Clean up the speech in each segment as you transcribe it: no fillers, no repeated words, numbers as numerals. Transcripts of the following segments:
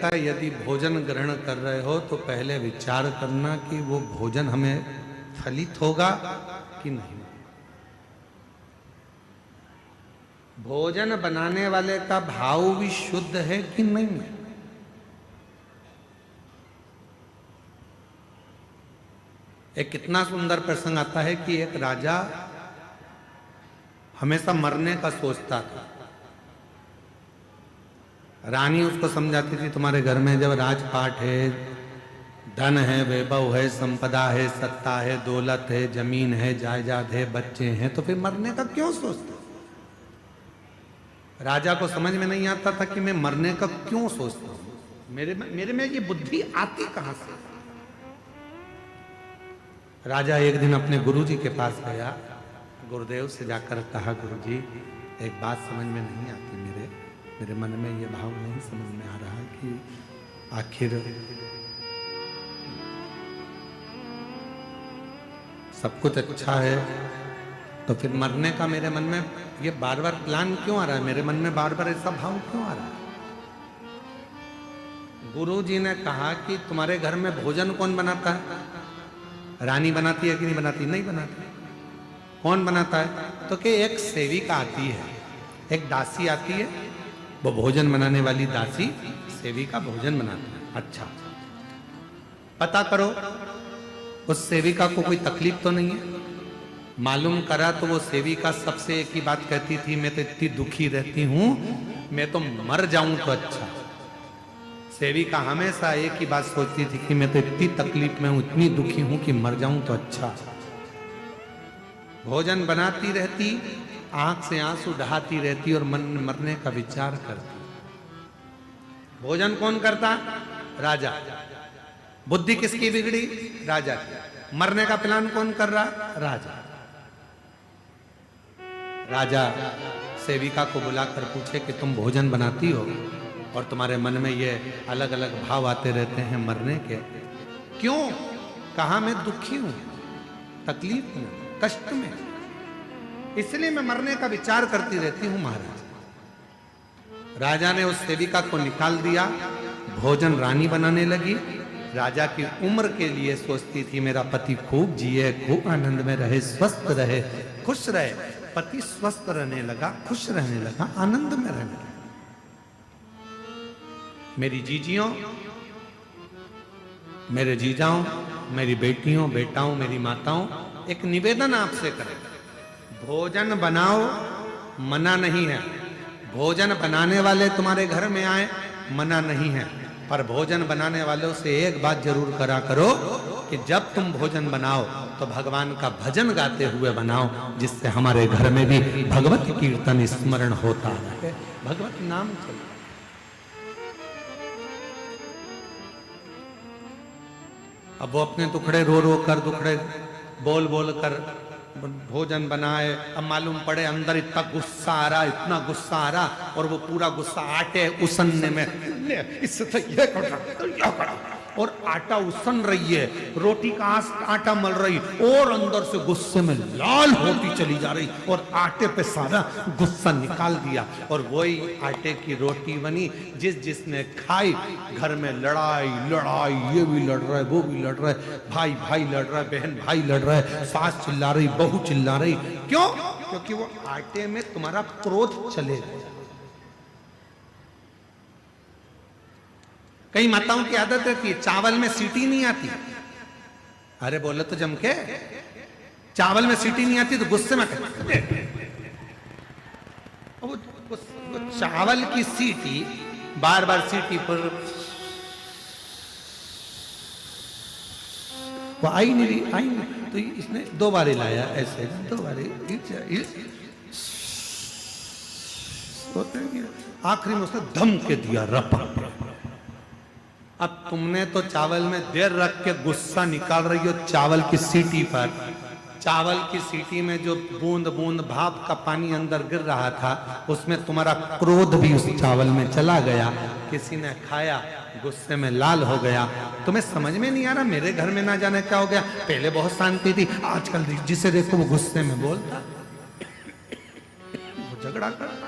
कहता है यदि भोजन ग्रहण कर रहे हो तो पहले विचार करना कि वो भोजन हमें फलित होगा कि नहीं। भोजन बनाने वाले का भाव भी शुद्ध है कि नहीं। एक कितना सुंदर प्रसंग आता है कि एक राजा हमेशा मरने का सोचता था। रानी उसको समझाती थी तुम्हारे घर में जब राजपाट है, धन है, वैभव है, संपदा है, सत्ता है, दौलत है, जमीन है, जायदाद है, बच्चे हैं, तो फिर मरने का क्यों सोचते। राजा को समझ में नहीं आता था कि मैं मरने का क्यों सोचता हूं, मेरे में ये बुद्धि आती कहां से। राजा एक दिन अपने गुरुजी के पास गया, गुरुदेव से जाकर कहा गुरुजी एक बात समझ में नहीं आती, मेरे मन में ये भाव नहीं समझ में आ रहा कि आखिर सब कुछ अच्छा है तो फिर मरने का मेरे मन में ये बार बार प्लान क्यों आ रहा है, मेरे मन में बार बार ऐसा भाव क्यों आ रहा है। गुरुजी ने कहा कि तुम्हारे घर में भोजन कौन बनाता है, रानी बनाती है कि नहीं बनाती, नहीं बनाती। कौन बनाता है तो कि एक सेविका आती है, एक दासी आती है, वो भोजन बनाने वाली दासी सेविका भोजन बनाती है। अच्छा पता करो उस सेविका को कोई तकलीफ तो नहीं है। मालूम करा तो वो सेविका सबसे एक ही बात कहती थी, मैं तो इतनी दुखी रहती हूं, मैं तो मर जाऊं तो अच्छा। सेविका हमेशा एक ही बात सोचती थी कि मैं तो इतनी तकलीफ में हूं, इतनी दुखी हूं कि मर जाऊं तो अच्छा। भोजन बनाती रहती, आंख से आंसू बहाती रहती और मन में मरने का विचार करती। भोजन कौन करता, राजा। बुद्धि किसकी बिगड़ी, राजा की। मरने का प्लान कौन कर रहा, राजा। राजा सेविका को बुलाकर पूछे कि तुम भोजन बनाती हो और तुम्हारे मन में ये अलग अलग भाव आते रहते हैं मरने के, क्यों। कहा मैं दुखी हूं, तकलीफ में, कष्ट में, इसलिए मैं मरने का विचार करती रहती हूं महाराज। राजा ने उस सेविका को निकाल दिया, भोजन रानी बनाने लगी। राजा की उम्र के लिए सोचती थी मेरा पति खूब जिए, खूब आनंद में रहे, स्वस्थ रहे, खुश रहे। पति स्वस्थ रहने लगा, खुश रहने लगा, आनंद में रहने लगा। मेरी जीजियों, मेरे जीजाओं, मेरी बेटियों, बेटाओं, मेरी माताओं, एक निवेदन आपसे करें, भोजन बनाओ, मना नहीं है। भोजन बनाने वाले तुम्हारे घर में आए, मना नहीं है, पर भोजन बनाने वालों से एक बात जरूर करा करो कि जब तुम भोजन बनाओ तो भगवान का भजन गाते हुए बनाओ, जिससे हमारे घर में भी भगवत कीर्तन स्मरण होता है, भगवत नाम चलता। अब वो अपने दुखड़े रो रो कर, दुखड़े बोल बोल कर भोजन बनाए। अब मालूम पड़े अंदर इतना गुस्सा आ रहा, इतना गुस्सा आ रहा, और वो पूरा गुस्सा आटे उसनने में, इससे तो ये कर रहा, और आटा उसन रही है, रोटी का आटा मल रही, और अंदर से गुस्से में लाल होती चली जा रही, और आटे पे सारा गुस्सा निकाल दिया, और वही आटे की रोटी बनी। जिसने खाई, घर में लड़ाई लड़ाई, ये भी लड़ रहा है, वो भी लड़ रहा है, भाई भाई लड़ रहा है, बहन भाई लड़ रहा है, सास चिल्ला रही, बहू चिल्ला रही। क्यों? क्योंकि वो आटे में तुम्हारा क्रोध चले गया। कई माताओं की आदत रहती है, चावल में सीटी नहीं आती। अरे बोले तो जम के, चावल में सीटी नहीं आती तो गुस्से में वो चावल की सीटी बार बार सीटी पर वो आई नहीं, तो इसने दो बार लाया, ऐसे दो बार, आखिरी में उसने धम के दिया, रपा। अब तुमने तो चावल में देर रख के गुस्सा निकाल रही हो चावल की सीटी पर। चावल की सीटी में जो बूंद बूंद भाप का पानी अंदर गिर रहा था, उसमें तुम्हारा क्रोध भी उस चावल में चला गया। किसी ने खाया, गुस्से में लाल हो गया। तुम्हें समझ में नहीं आ रहा मेरे घर में ना जाने क्या हो गया। पहले बहुत शांति थी, आजकल जिसे देखो वो गुस्से में बोलता, वो झगड़ा करता,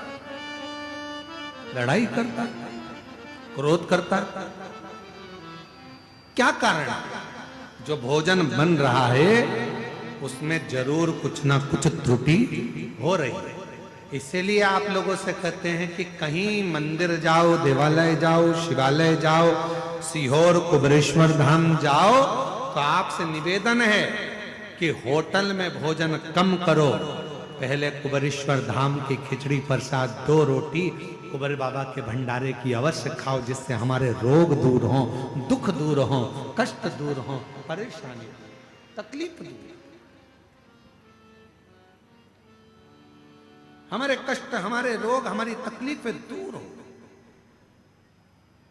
लड़ाई करता। क्रोध करता है। क्या कारण? जो भोजन बन रहा है उसमें जरूर कुछ ना कुछ त्रुटि हो रही है। इसीलिए आप लोगों से कहते हैं कि कहीं मंदिर जाओ, देवालय जाओ, शिवालय जाओ, सीहोर कुबरेश्वर धाम जाओ, तो आपसे निवेदन है कि होटल में भोजन कम करो। पहले कुबरेश्वर धाम की खिचड़ी प्रसाद 2 रोटी कुबर बाबा के भंडारे की अवश्य खाओ, जिससे हमारे रोग दूर हो, दुख दूर हो, कष्ट दूर हो, परेशानी, तकलीफ दूर, हमारे कष्ट, हमारे रोग, हमारी तकलीफें दूर हो,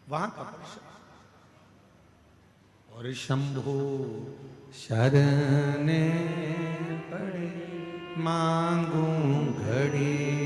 वहां का प्रसाद। और शंभु शरणे पड़े मांगू घड़ी